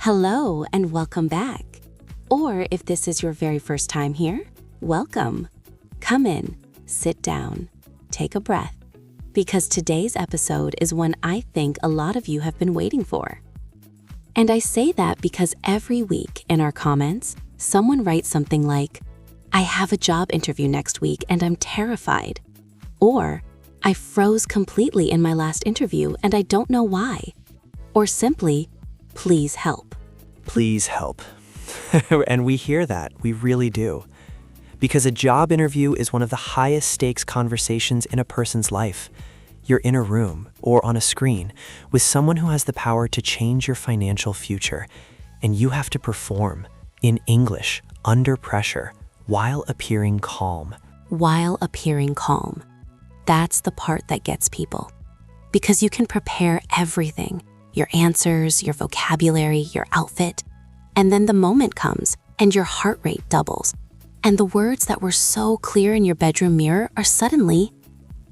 Hello and welcome back. Or if this is your very first time here, welcome. Come in, sit down, take a breath, because today's episode is one I think a lot of you have been waiting for. And I say that because every week in our comments, someone writes something like, I have a job interview next week and I'm terrified. Or, I froze completely in my last interview and I don't know why. Or simply, please help. Please help. And we hear that, we really do. Because a job interview is one of the highest stakes conversations in a person's life. You're in a room or on a screen with someone who has the power to change your financial future, and you have to perform in English, under pressure, while appearing calm. While appearing calm. That's the part that gets people. Because you can prepare everything, your answers, your vocabulary, your outfit, and then the moment comes and your heart rate doubles, and the words that were so clear in your bedroom mirror are suddenly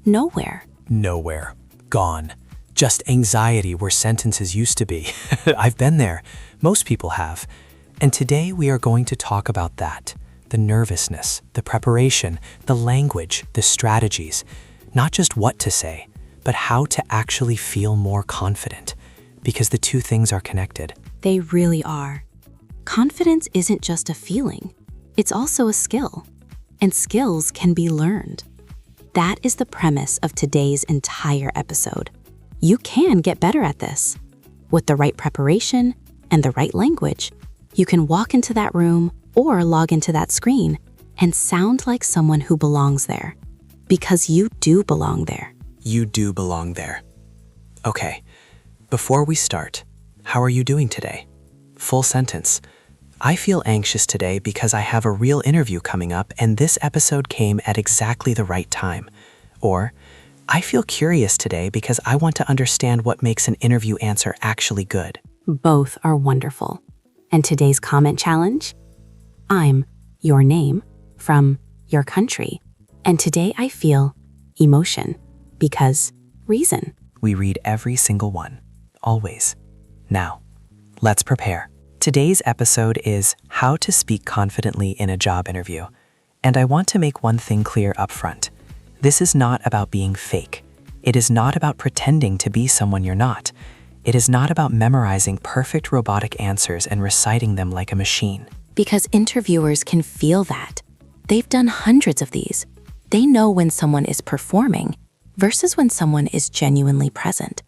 nowhere. Nowhere. Gone. Just anxiety where sentences used to be. I've been there. Most people have. And today we are going to talk about that. The nervousness, the preparation, the language, the strategies. Not just what to say, but how to actually feel more confident. Because the two things are connected. They really are. Confidence isn't just a feeling. It's also a skill. And skills can be learned. That is the premise of today's entire episode. You can get better at this. With the right preparation and the right language, you can walk into that room or log into that screen and sound like someone who belongs there. Because you do belong there. You do belong there. Okay, before we start, how are you doing today? Full sentence. I feel anxious today because I have a real interview coming up and this episode came at exactly the right time. Or, I feel curious today because I want to understand what makes an interview answer actually good. Both are wonderful. And today's comment challenge? I'm your name from your country. And today I feel emotion because reason. We read every single one, always. Now, let's prepare. Today's episode is How to Speak Confidently in a Job Interview. And I want to make one thing clear up front. This is not about being fake. It is not about pretending to be someone you're not. It is not about memorizing perfect robotic answers and reciting them like a machine. Because interviewers can feel that. They've done hundreds of these. They know when someone is performing versus when someone is genuinely present.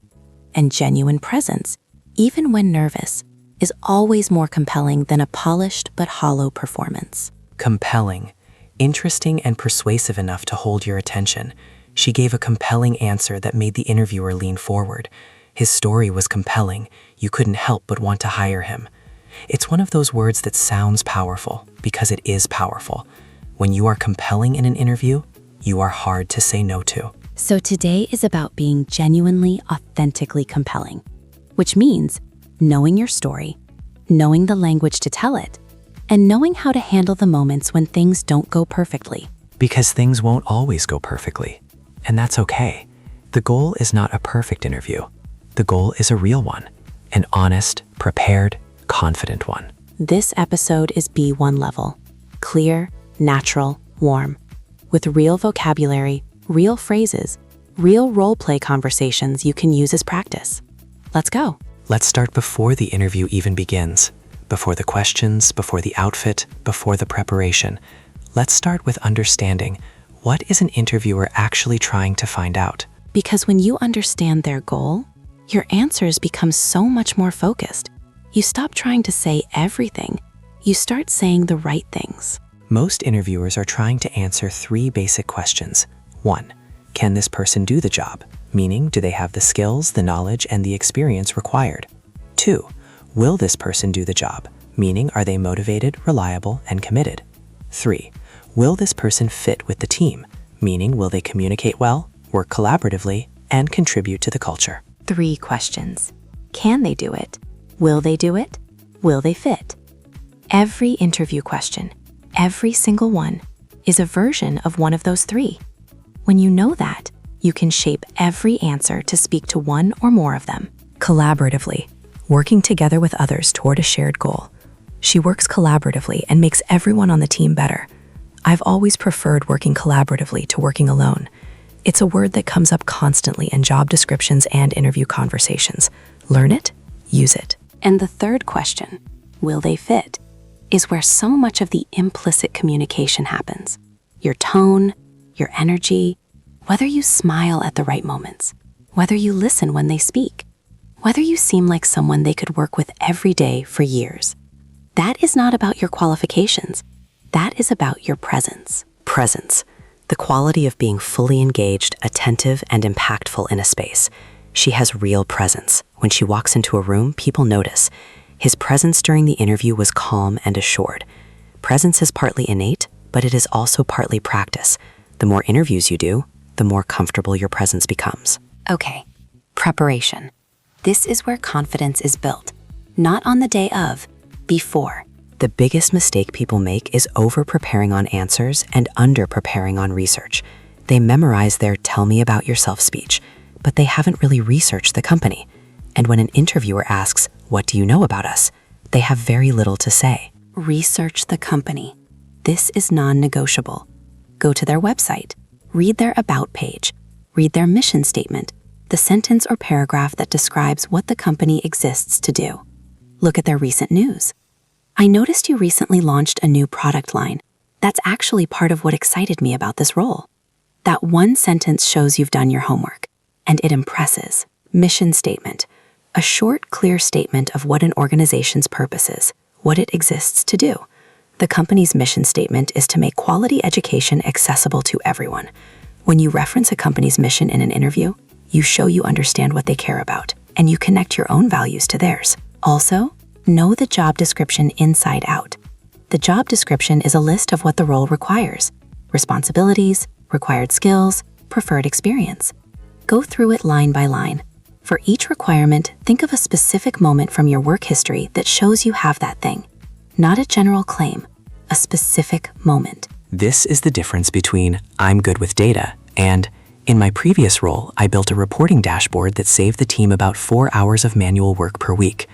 And genuine presence, even when nervous, is always more compelling than a polished but hollow performance. Compelling. Interesting and persuasive enough to hold your attention. She gave a compelling answer that made the interviewer lean forward. His story was compelling. You couldn't help but want to hire him. It's one of those words that sounds powerful because it is powerful. When you are compelling in an interview, you are hard to say no to. So today is about being genuinely, authentically compelling, which means knowing your story, knowing the language to tell it, and knowing how to handle the moments when things don't go perfectly. Because things won't always go perfectly, and that's okay. The goal is not a perfect interview. The goal is a real one, an honest, prepared, confident one. This episode is B1 level, clear, natural, warm, with real vocabulary, real phrases, real role-play conversations you can use as practice. Let's go. Let's start before the interview even begins. Before the questions, before the outfit, before the preparation. Let's start with understanding what is an interviewer actually trying to find out. Because when you understand their goal, your answers become so much more focused. You stop trying to say everything. You start saying the right things. Most interviewers are trying to answer three basic questions. 1. Can this person do the job? Meaning, do they have the skills, the knowledge, and the experience required? 2. Will this person do the job? Meaning, are they motivated, reliable, and committed? 3. Will this person fit with the team? Meaning, will they communicate well, work collaboratively, and contribute to the culture? 3 questions. Can they do it? Will they do it? Will they fit? Every interview question, every single one, is a version of one of those 3. When you know that, you can shape every answer to speak to one or more of them, collaboratively. working together with others toward a shared goal. She works collaboratively and makes everyone on the team better. I've always preferred working collaboratively to working alone. It's a word that comes up constantly in job descriptions and interview conversations. Learn it, use it. And the third question, will they fit, is where so much of the implicit communication happens. Your tone, your energy, whether you smile at the right moments, whether you listen when they speak, whether you seem like someone they could work with every day for years. That is not about your qualifications. That is about your presence. Presence, the quality of being fully engaged, attentive, and impactful in a space. She has real presence. When she walks into a room, people notice. His presence during the interview was calm and assured. Presence is partly innate, but it is also partly practice. The more interviews you do, the more comfortable your presence becomes. Okay, preparation. This is where confidence is built. Not on the day of, before. The biggest mistake people make is over-preparing on answers and under-preparing on research. They memorize their "tell me about yourself" speech, but they haven't really researched the company. And when an interviewer asks, "What do you know about us?" they have very little to say. Research the company. This is non-negotiable. Go to their website. Read their about page. Read their mission statement, the sentence or paragraph that describes what the company exists to do. Look at their recent news. I noticed you recently launched a new product line. That's actually part of what excited me about this role. That one sentence shows you've done your homework, and it impresses. Mission statement. A short, clear statement of what an organization's purpose is, what it exists to do. The company's mission statement is to make quality education accessible to everyone. When you reference a company's mission in an interview, you show you understand what they care about, and you connect your own values to theirs. Also, know the job description inside out. The job description is a list of what the role requires: responsibilities, required skills, preferred experience. Go through it line by line. For each requirement, think of a specific moment from your work history that shows you have that thing. Not a general claim, a specific moment. This is the difference between "I'm good with data" and "In my previous role, I built a reporting dashboard that saved the team about 4 hours of manual work per week."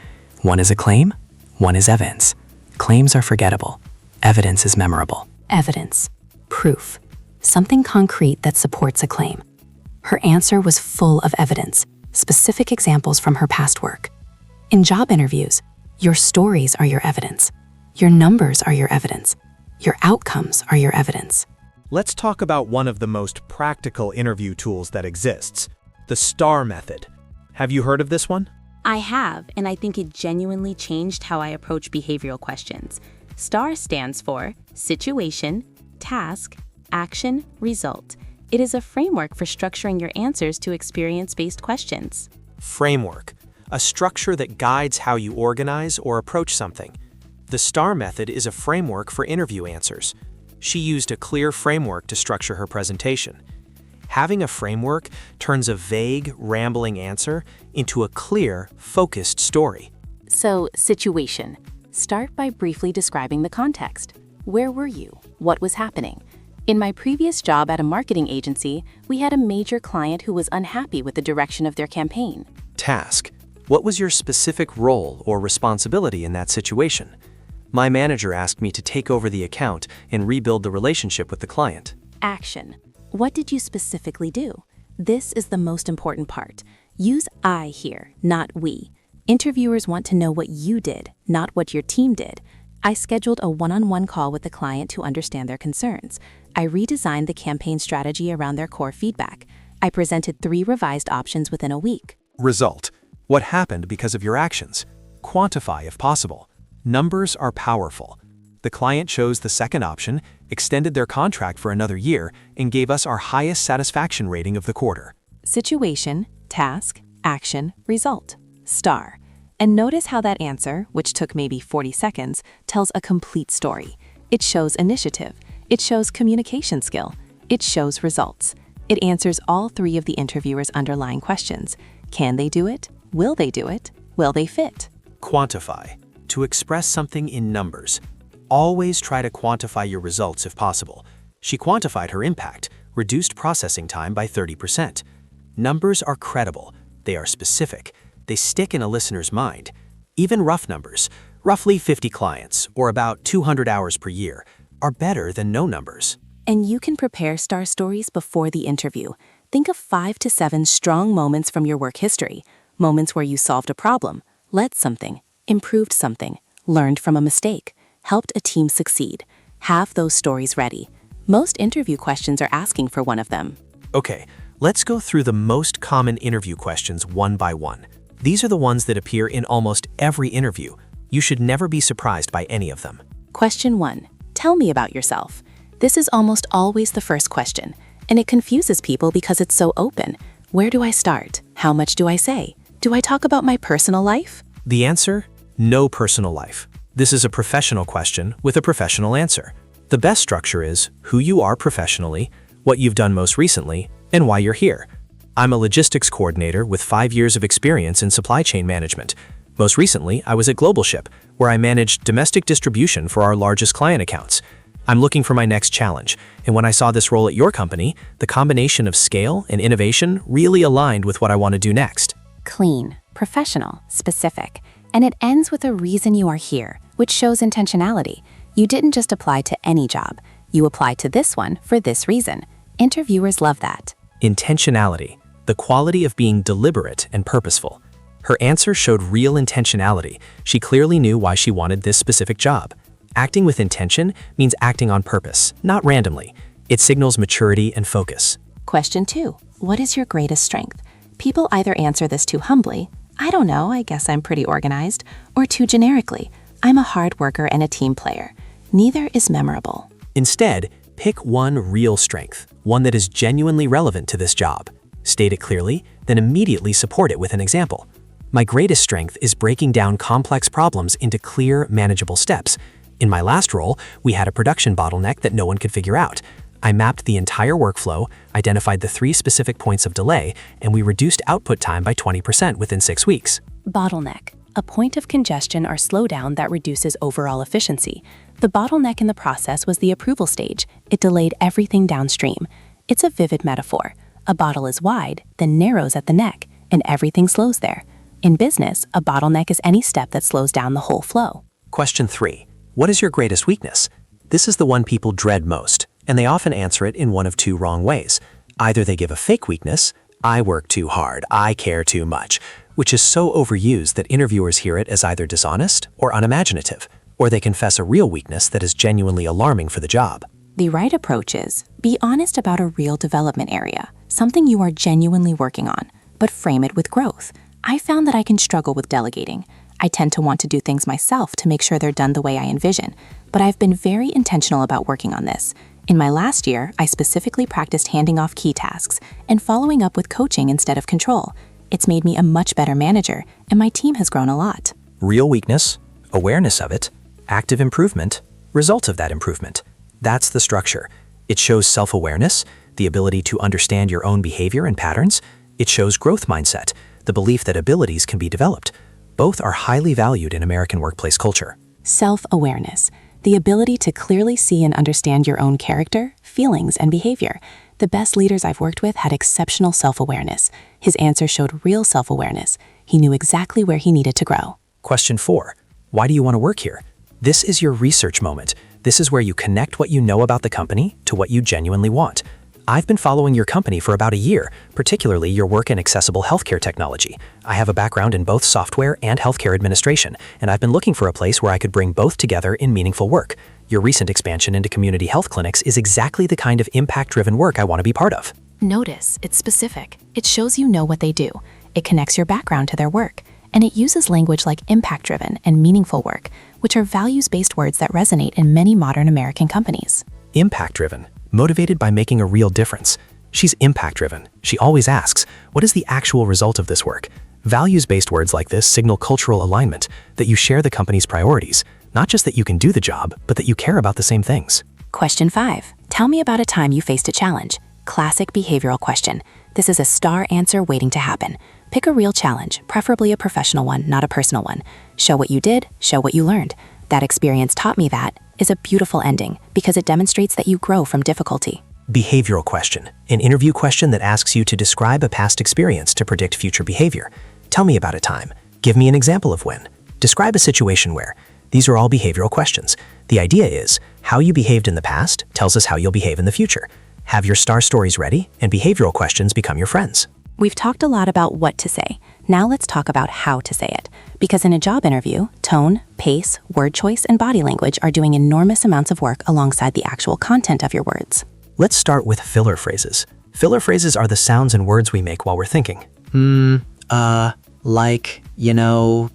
One is a claim, one is evidence. Claims are forgettable. Evidence is memorable. Evidence. Proof. Something concrete that supports a claim. Her answer was full of evidence, specific examples from her past work. In job interviews, your stories are your evidence. Your numbers are your evidence. Your outcomes are your evidence. Let's talk about one of the most practical interview tools that exists, the STAR method. Have you heard of this one? I have, and I think it genuinely changed how I approach behavioral questions. STAR stands for Situation, Task, Action, Result. It is a framework for structuring your answers to experience-based questions. Framework, a structure that guides how you organize or approach something. The STAR method is a framework for interview answers. She used a clear framework to structure her presentation. Having a framework turns a vague, rambling answer into a clear, focused story. So, situation. Start by briefly describing the context. Where were you? What was happening? In my previous job at a marketing agency, we had a major client who was unhappy with the direction of their campaign. Task. What was your specific role or responsibility in that situation? My manager asked me to take over the account and rebuild the relationship with the client. Action. What did you specifically do? This is the most important part. Use I here, not we. Interviewers want to know what you did, not what your team did. I scheduled a one-on-one call with the client to understand their concerns. I redesigned the campaign strategy around their core feedback. I presented 3 revised options within a week. Result. What happened because of your actions? Quantify if possible. Numbers are powerful. The client chose the second option, extended their contract for another year, and gave us our highest satisfaction rating of the quarter. Situation, task, action, result. STAR. And notice how that answer, which took maybe 40 seconds, tells a complete story. It shows initiative. It shows communication skill. It shows results. It answers all 3 of the interviewer's underlying questions. Can they do it? Will they do it? Will they fit? Quantify. To express something in numbers. Always try to quantify your results if possible. She quantified her impact, reduced processing time by 30%. Numbers are credible. They are specific. They stick in a listener's mind. Even rough numbers, roughly 50 clients, or about 200 hours per year, are better than no numbers. And you can prepare star stories before the interview. Think of 5 to 7 strong moments from your work history. Moments where you solved a problem, led something, improved something, learned from a mistake, helped a team succeed. Have those stories ready. Most interview questions are asking for one of them. Okay, let's go through the most common interview questions one by one. These are the ones that appear in almost every interview. You should never be surprised by any of them. Question 1. Tell me about yourself. This is almost always the first question, and it confuses people because it's so open. Where do I start? How much do I say? Do I talk about my personal life? The answer? No personal life. This is a professional question with a professional answer. The best structure is who you are professionally, what you've done most recently, and why you're here. I'm a logistics coordinator with 5 years of experience in supply chain management. Most recently, I was at Global Ship, where I managed domestic distribution for our largest client accounts. I'm looking for my next challenge, and when I saw this role at your company, the combination of scale and innovation really aligned with what I want to do next. Clean, professional, specific. And it ends with a reason you are here, which shows intentionality. You didn't just apply to any job. You applied to this one for this reason. Interviewers love that. Intentionality, the quality of being deliberate and purposeful. Her answer showed real intentionality. She clearly knew why she wanted this specific job. Acting with intention means acting on purpose, not randomly. It signals maturity and focus. Question 2. What is your greatest strength? People either answer this too humbly, I don't know, I guess I'm pretty organized, or too generically, I'm a hard worker and a team player. Neither is memorable. Instead, pick one real strength, one that is genuinely relevant to this job. State it clearly, then immediately support it with an example. My greatest strength is breaking down complex problems into clear, manageable steps. In my last role, we had a production bottleneck that no one could figure out. I mapped the entire workflow, identified the 3 specific points of delay, and we reduced output time by 20% within 6 weeks. Bottleneck, a point of congestion or slowdown that reduces overall efficiency. The bottleneck in the process was the approval stage. It delayed everything downstream. It's a vivid metaphor. A bottle is wide, then narrows at the neck, and everything slows there. In business, a bottleneck is any step that slows down the whole flow. Question 3. What is your greatest weakness? This is the one people dread most, and they often answer it in one of 2 wrong ways. Either they give a fake weakness, I work too hard, I care too much, which is so overused that interviewers hear it as either dishonest or unimaginative, or they confess a real weakness that is genuinely alarming for the job. The right approach is, be honest about a real development area, something you are genuinely working on, but frame it with growth. I found that I can struggle with delegating. I tend to want to do things myself to make sure they're done the way I envision, but I've been very intentional about working on this. In my last year, I specifically practiced handing off key tasks and following up with coaching instead of control. It's made me a much better manager, and my team has grown a lot. Real weakness, awareness of it, active improvement, result of that improvement. That's the structure. It shows self-awareness, the ability to understand your own behavior and patterns. It shows growth mindset, the belief that abilities can be developed. Both are highly valued in American workplace culture. Self-awareness, the ability to clearly see and understand your own character, feelings, and behavior. The best leaders I've worked with had exceptional self-awareness. His answer showed real self-awareness. He knew exactly where he needed to grow. Question 4. Why do you want to work here? This is your research moment. This is where you connect what you know about the company to what you genuinely want. I've been following your company for about a year, particularly your work in accessible healthcare technology. I have a background in both software and healthcare administration, and I've been looking for a place where I could bring both together in meaningful work. Your recent expansion into community health clinics is exactly the kind of impact-driven work I want to be part of. Notice, it's specific. It shows you know what they do. It connects your background to their work. And it uses language like impact-driven and meaningful work, which are values-based words that resonate in many modern American companies. Impact-driven, motivated by making a real difference. She's impact-driven. She always asks, what is the actual result of this work? Values-based words like this signal cultural alignment, that you share the company's priorities, not just that you can do the job, but that you care about the same things. Question 5. Tell me about a time you faced a challenge. Classic behavioral question. This is a star answer waiting to happen. Pick a real challenge, preferably a professional one, not a personal one. Show what you did, show what you learned. That experience taught me that is a beautiful ending because it demonstrates that you grow from difficulty. Behavioral question, an interview question that asks you to describe a past experience to predict future behavior. Tell me about a time. Give me an example of when. Describe a situation where. These are all behavioral questions. The idea is, how you behaved in the past tells us how you'll behave in the future. Have your star stories ready, and behavioral questions become your friends. We've talked a lot about what to say. Now let's talk about how to say it. Because in a job interview, tone, pace, word choice, and body language are doing enormous amounts of work alongside the actual content of your words. Let's start with filler phrases. Filler phrases are the sounds and words we make while we're thinking. Like,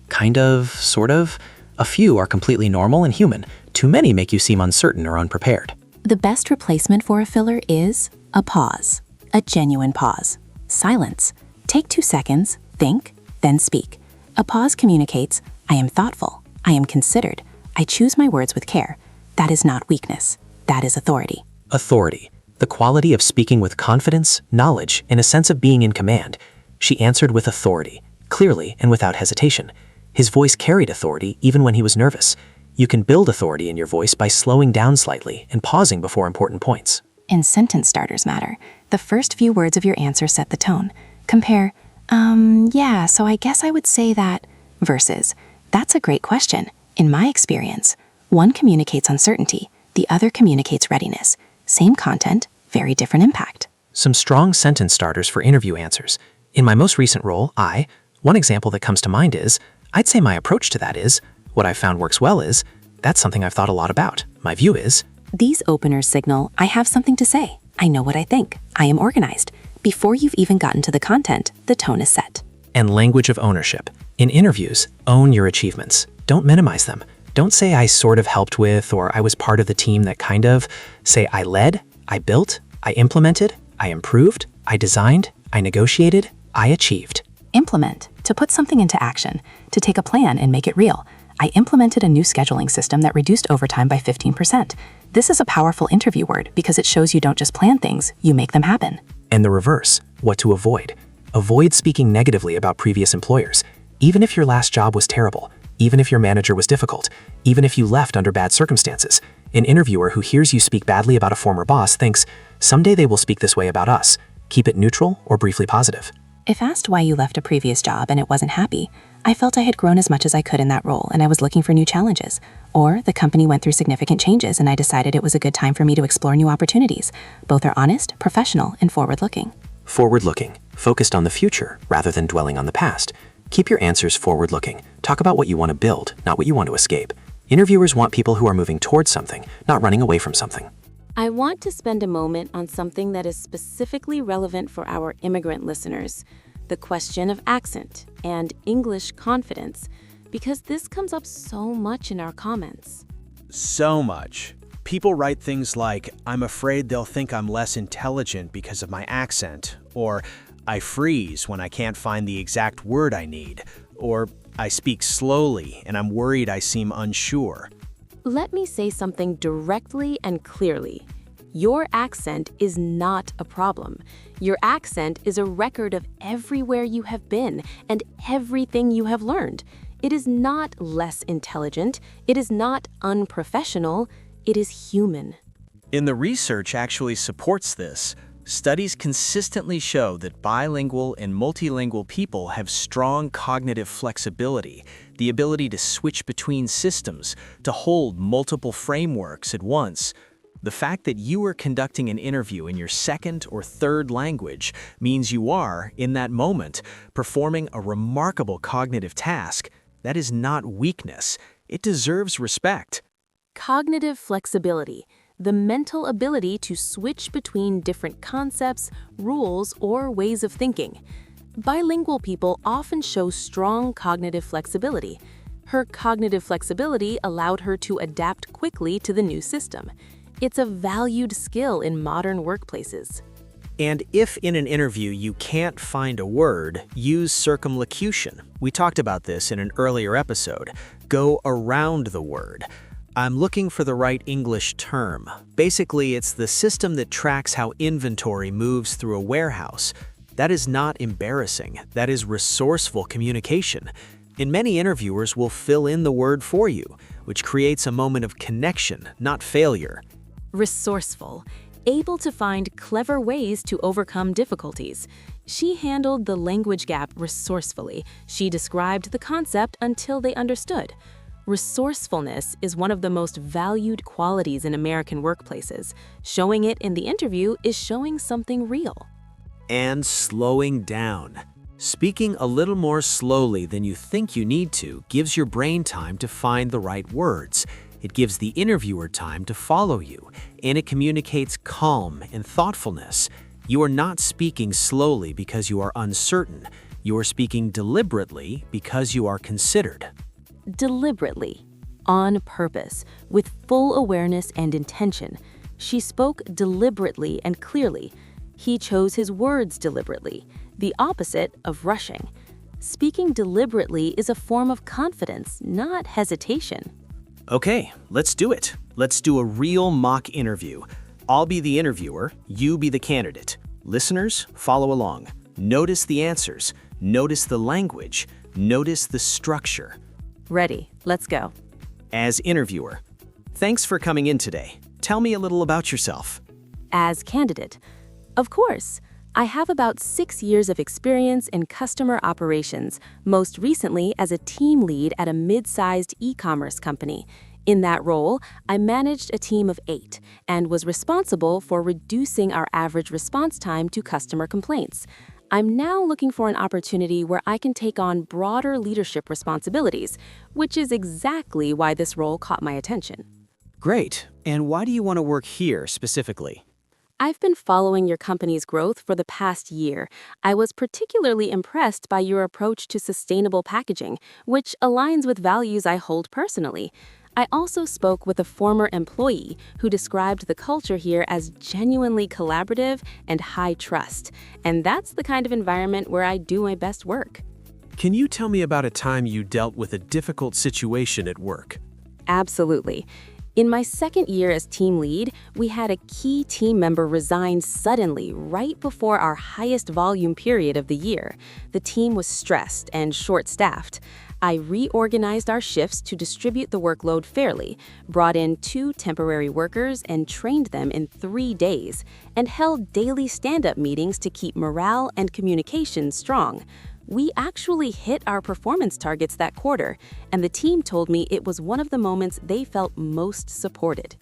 kind of, sort of. A few are completely normal and human. Too many make you seem uncertain or unprepared. The best replacement for a filler is a pause, a genuine pause. Silence. Take 2 seconds, think, then speak. A pause communicates, I am thoughtful, I am considered, I choose my words with care. That is not weakness. That is authority. Authority. The quality of speaking with confidence, knowledge, and a sense of being in command. She answered with authority, clearly and without hesitation. His voice carried authority even when he was nervous. You can build authority in your voice by slowing down slightly and pausing before important points. And sentence starters matter. The first few words of your answer set the tone. Compare, yeah, so I guess I would say that, versus, that's a great question. In my experience, one communicates uncertainty, the other communicates readiness. Same content, very different impact. Some strong sentence starters for interview answers. In my most recent role, one example that comes to mind is, I'd say my approach to that is, what I've found works well is, that's something I've thought a lot about. My view is. These openers signal, I have something to say. I know what I think. I am organized. Before you've even gotten to the content, the tone is set. And language of ownership. In interviews, own your achievements. Don't minimize them. Don't say I sort of helped with or I was part of the team that kind of. Say I led, I built, I implemented, I improved, I designed, I negotiated, I achieved. Implement, to put something into action, to take a plan and make it real. I implemented a new scheduling system that reduced overtime by 15%. This is a powerful interview word because it shows you don't just plan things, you make them happen. And the reverse, what to avoid. Avoid speaking negatively about previous employers. Even if your last job was terrible, even if your manager was difficult, even if you left under bad circumstances, an interviewer who hears you speak badly about a former boss thinks, someday they will speak this way about us. Keep it neutral or briefly positive. If asked why you left a previous job and it wasn't happy, I felt I had grown as much as I could in that role and I was looking for new challenges. Or the company went through significant changes and I decided it was a good time for me to explore new opportunities. Both are honest, professional, and forward-looking. Forward-looking, focused on the future rather than dwelling on the past. Keep your answers forward-looking. Talk about what you want to build, not what you want to escape. Interviewers want people who are moving towards something, not running away from something. I want to spend a moment on something that is specifically relevant for our immigrant listeners, the question of accent and English confidence, because this comes up so much in our comments. So much. People write things like, I'm afraid they'll think I'm less intelligent because of my accent, or I freeze when I can't find the exact word I need, or I speak slowly and I'm worried I seem unsure. Let me say something directly and clearly. Your accent is not a problem. Your accent is a record of everywhere you have been and everything you have learned. It is not less intelligent. It is not unprofessional. It is human. And the research actually supports this. Studies consistently show that bilingual and multilingual people have strong cognitive flexibility, the ability to switch between systems, to hold multiple frameworks at once. The fact that you are conducting an interview in your second or third language means you are, in that moment, performing a remarkable cognitive task. That is not weakness. It deserves respect. Cognitive flexibility, the mental ability to switch between different concepts, rules, or ways of thinking. Bilingual people often show strong cognitive flexibility. Her cognitive flexibility allowed her to adapt quickly to the new system. It's a valued skill in modern workplaces. And if in an interview you can't find a word, use circumlocution. We talked about this in an earlier episode. Go around the word. I'm looking for the right English term. Basically, it's the system that tracks how inventory moves through a warehouse. That is not embarrassing. That is resourceful communication. And many interviewers will fill in the word for you, which creates a moment of connection, not failure. Resourceful. able to find clever ways to overcome difficulties. She handled the language gap resourcefully. She described the concept until they understood. Resourcefulness is one of the most valued qualities in American workplaces. Showing it in the interview is showing something real. And slowing down. Speaking a little more slowly than you think you need to gives your brain time to find the right words. It gives the interviewer time to follow you, and it communicates calm and thoughtfulness. You are not speaking slowly because you are uncertain. You are speaking deliberately because you are considered. Deliberately, on purpose, with full awareness and intention. She spoke deliberately and clearly. He chose his words deliberately, the opposite of rushing. Speaking deliberately is a form of confidence, not hesitation. Okay, let's do it. Let's do a real mock interview. I'll be the interviewer, you be the candidate. Listeners, follow along. Notice the answers, notice the language, notice the structure. Ready, let's go. As interviewer, thanks for coming in today. Tell me a little about yourself. As candidate, of course, I have about 6 years of experience in customer operations, most recently as a team lead at a mid-sized e-commerce company. In that role, I managed a team of 8 and was responsible for reducing our average response time to customer complaints. I'm now looking for an opportunity where I can take on broader leadership responsibilities, which is exactly why this role caught my attention. Great. And why do you want to work here specifically? I've been following your company's growth for the past year. I was particularly impressed by your approach to sustainable packaging, which aligns with values I hold personally. I also spoke with a former employee who described the culture here as genuinely collaborative and high trust. And that's the kind of environment where I do my best work. Can you tell me about a time you dealt with a difficult situation at work? Absolutely. In my second year as team lead, we had a key team member resign suddenly right before our highest volume period of the year. The team was stressed and short-staffed. I reorganized our shifts to distribute the workload fairly, brought in 2 temporary workers and trained them in 3 days, and held daily stand-up meetings to keep morale and communication strong. We actually hit our performance targets that quarter, and the team told me it was one of the moments they felt most supported.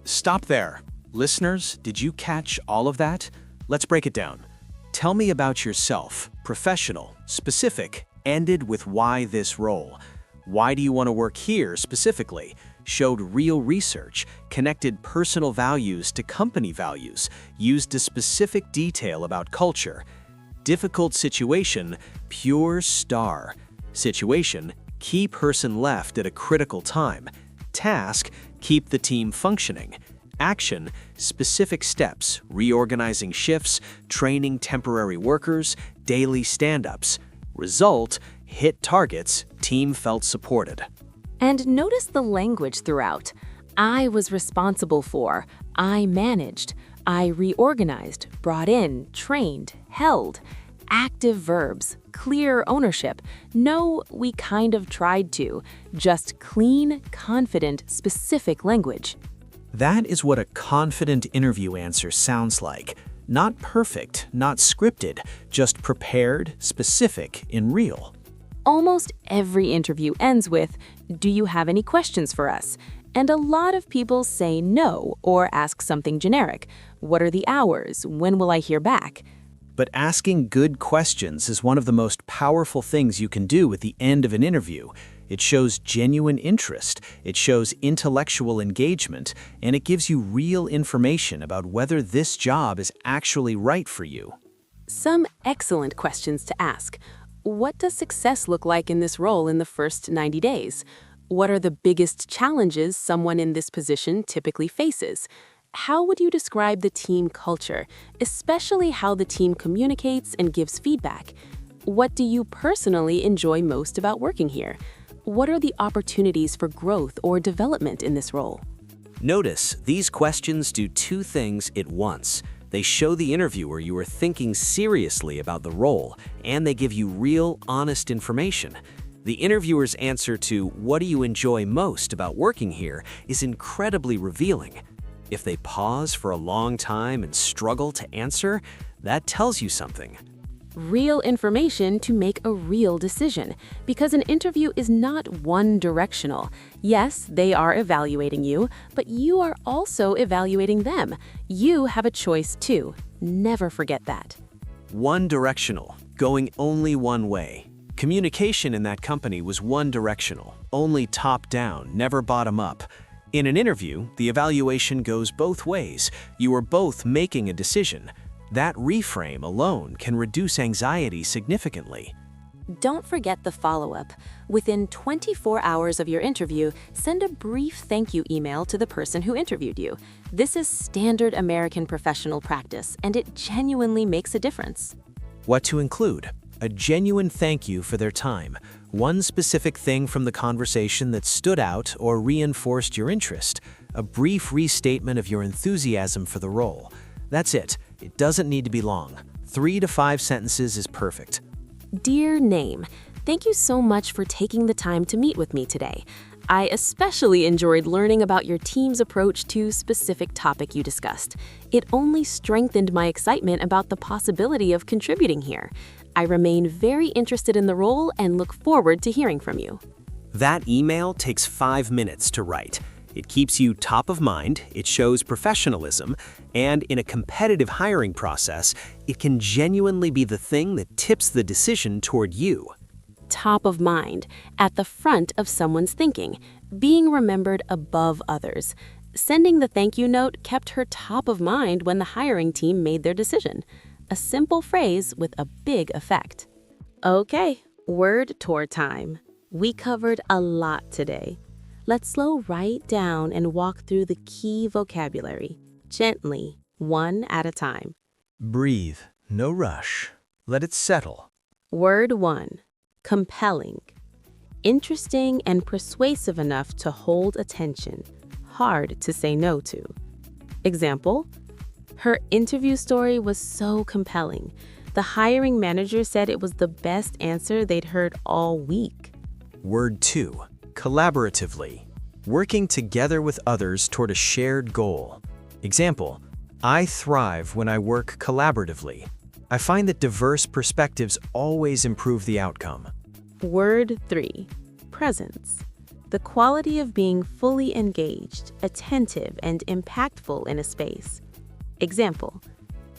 Stop there. Listeners, did you catch all of that? Let's break it down. Tell me about yourself, professional, specific, ended with why this role. Why do you want to work here specifically? Showed real research, connected personal values to company values, used a specific detail about culture. Difficult situation, pure star. Situation, key person left at a critical time. Task, keep the team functioning. Action, specific steps, reorganizing shifts, training temporary workers, daily stand-ups. Result, hit targets, team felt supported. And notice the language throughout. I was responsible for, I managed, I reorganized, brought in, trained, held. Active verbs, clear ownership. No, we kind of tried to. Just clean, confident, specific language. That is what a confident interview answer sounds like. Not perfect, not scripted, just prepared, specific, and real. Almost every interview ends with, "Do you have any questions for us?" And a lot of people say no or ask something generic. What are the hours? When will I hear back? But asking good questions is one of the most powerful things you can do at the end of an interview. It shows genuine interest, it shows intellectual engagement, and it gives you real information about whether this job is actually right for you. Some excellent questions to ask. What does success look like in this role in the first 90 days? What are the biggest challenges someone in this position typically faces? How would you describe the team culture, especially how the team communicates and gives feedback? What do you personally enjoy most about working here? What are the opportunities for growth or development in this role? Notice, these questions do 2 things at once. They show the interviewer you are thinking seriously about the role, and they give you real, honest information. The interviewer's answer to "What do you enjoy most about working here?" is incredibly revealing. If they pause for a long time and struggle to answer, that tells you something. Real information to make a real decision, because an interview is not one-directional. Yes, they are evaluating you, but you are also evaluating them. You have a choice too. Never forget that. One-directional, going only one way. Communication in that company was one-directional, only top-down, never bottom-up. In an interview, the evaluation goes both ways. You are both making a decision. That reframe alone can reduce anxiety significantly. Don't forget the follow-up. Within 24 hours of your interview, send a brief thank you email to the person who interviewed you. This is standard American professional practice, and it genuinely makes a difference. What to include? A genuine thank you for their time. One specific thing from the conversation that stood out or reinforced your interest. A brief restatement of your enthusiasm for the role. That's it. It doesn't need to be long. 3 to 5 sentences is perfect. Dear Name, thank you so much for taking the time to meet with me today. I especially enjoyed learning about your team's approach to specific topic you discussed. It only strengthened my excitement about the possibility of contributing here. I remain very interested in the role and look forward to hearing from you. That email takes 5 minutes to write. It keeps you top of mind, it shows professionalism, and in a competitive hiring process, it can genuinely be the thing that tips the decision toward you. Top of mind, at the front of someone's thinking, being remembered above others. Sending the thank you note kept her top of mind when the hiring team made their decision. A simple phrase with a big effect. Okay, word tour time. We covered a lot today. Let's slow right down and walk through the key vocabulary, gently, one at a time. Breathe, no rush. Let it settle. Word 1, compelling. Interesting and persuasive enough to hold attention, hard to say no to. Example, her interview story was so compelling. The hiring manager said it was the best answer they'd heard all week. Word 2, collaboratively. Working together with others toward a shared goal. Example, I thrive when I work collaboratively. I find that diverse perspectives always improve the outcome. Word 3, presence. The quality of being fully engaged, attentive, and impactful in a space. Example,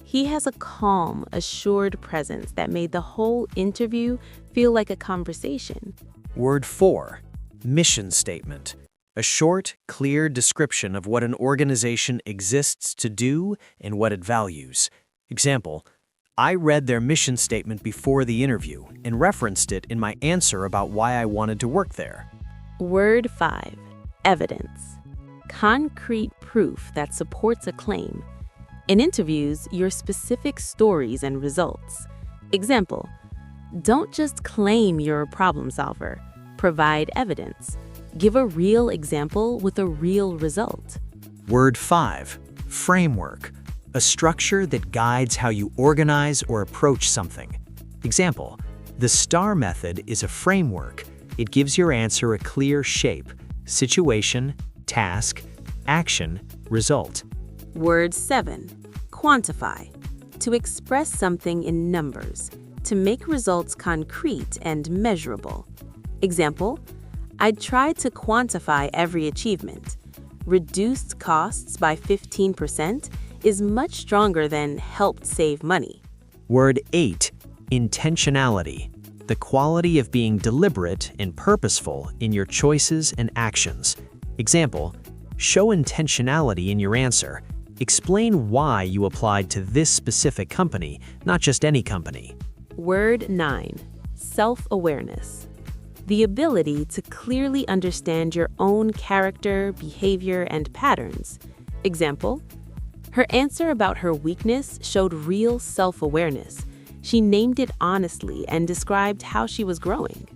he has a calm, assured presence that made the whole interview feel like a conversation. Word 4, mission statement. A short, clear description of what an organization exists to do and what it values. Example, I read their mission statement before the interview and referenced it in my answer about why I wanted to work there. Word 5, evidence. Concrete proof that supports a claim. In interviews, your specific stories and results. Example, don't just claim you're a problem solver. Provide evidence. Give a real example with a real result. Word 5, framework. A structure that guides how you organize or approach something. Example, the STAR method is a framework. It gives your answer a clear shape: situation, task, action, result. Word 7, quantify. To express something in numbers. To make results concrete and measurable. Example, I tried to quantify every achievement. Reduced costs by 15% is much stronger than helped save money. Word 8, intentionality. The quality of being deliberate and purposeful in your choices and actions. Example, show intentionality in your answer. Explain why you applied to this specific company, not just any company. Word 9, self-awareness. The ability to clearly understand your own character, behavior, and patterns. Example, her answer about her weakness showed real self-awareness. She named it honestly and described how she was growing.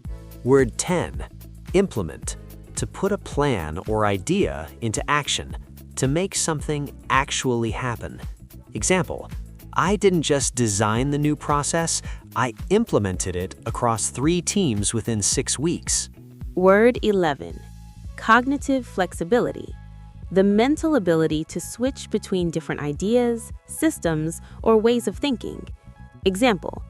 Word 10, implement. To put a plan or idea into action. To make something actually happen. Example, I didn't just design the new process, I implemented it across 3 teams within 6 weeks. Word 11, cognitive flexibility. the mental ability to switch between different ideas, systems, or ways of thinking. Example,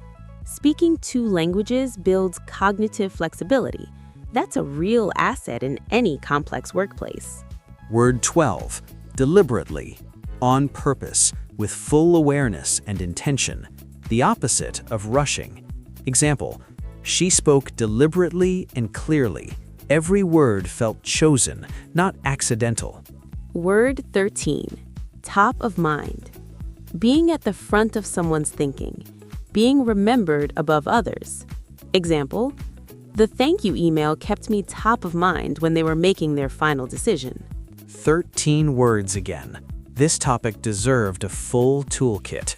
speaking 2 languages builds cognitive flexibility. That's a real asset in any complex workplace. Word 12. Deliberately. On purpose, with full awareness and intention. The opposite of rushing. Example, she spoke deliberately and clearly. Every word felt chosen, not accidental. Word 13. Top of mind. Being at the front of someone's thinking. Being remembered above others. Example, the thank you email kept me top of mind when they were making their final decision. 13 words again. This topic deserved a full toolkit.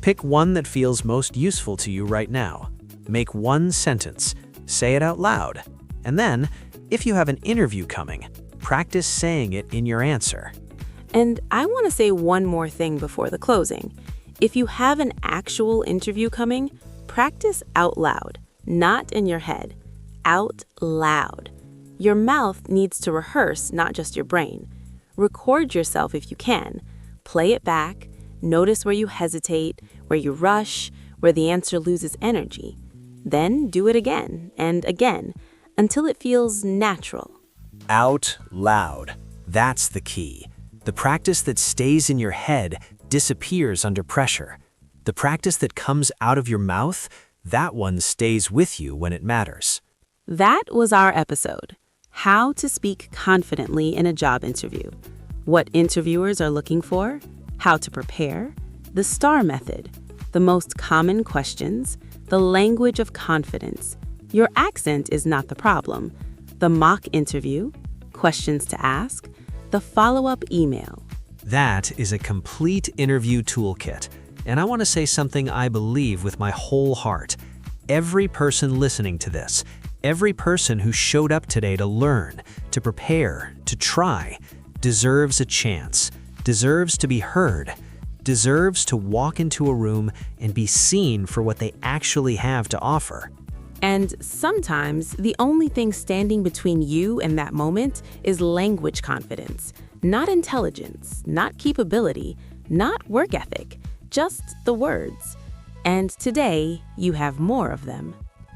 Pick one that feels most useful to you right now. Make one sentence, say it out loud, and then, if you have an interview coming, practice saying it in your answer. And I want to say one more thing before the closing. If you have an actual interview coming, practice out loud, not in your head. Out loud. Your mouth needs to rehearse, not just your brain. Record yourself if you can. Play it back. Notice where you hesitate, where you rush, where the answer loses energy. Then do it again and again until it feels natural. Out loud. That's the key. The practice that stays in your head disappears under pressure. The practice that comes out of your mouth, that one stays with you when it matters. That was our episode. How to speak confidently in a job interview. What interviewers are looking for, how to prepare, the STAR method, the most common questions, the language of confidence. Your accent is not the problem. The mock interview, questions to ask, the follow-up email. That is a complete interview toolkit. And I want to say something I believe with my whole heart. Every person listening to this, every person who showed up today to learn, to prepare, to try, deserves a chance, deserves to be heard, deserves to walk into a room and be seen for what they actually have to offer. And sometimes the only thing standing between you and that moment is language confidence, not intelligence, not capability, not work ethic, just the words. And today, you have more of them.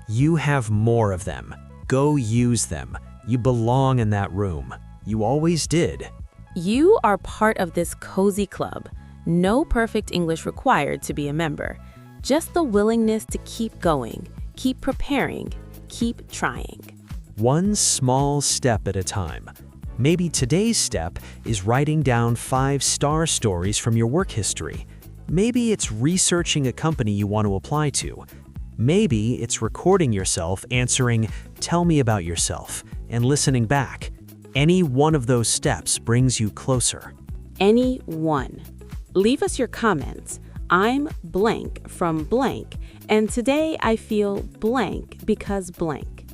You have more of them. Go use them. You belong in that room. You always did. You are part of this cozy club. No perfect English required to be a member. Just the willingness to keep going, keep preparing, keep trying. One small step at a time. Maybe today's step is writing down 5 STAR stories from your work history. Maybe it's researching a company you want to apply to. Maybe it's recording yourself answering, "Tell me about yourself," and listening back. Any one of those steps brings you closer. Any one. Leave us your comments. I'm blank from blank, and today I feel blank because blank.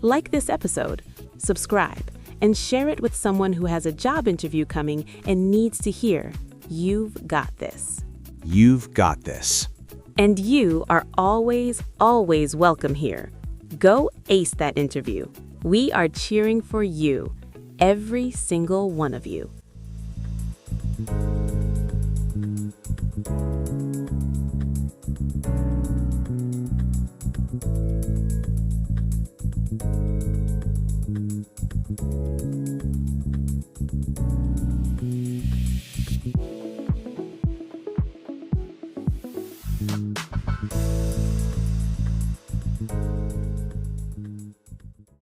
Like this episode, subscribe, and share it with someone who has a job interview coming and needs to hear, "You've got this." You've got this. And you are always, always welcome here. Go ace that interview. We are cheering for you, every single one of you.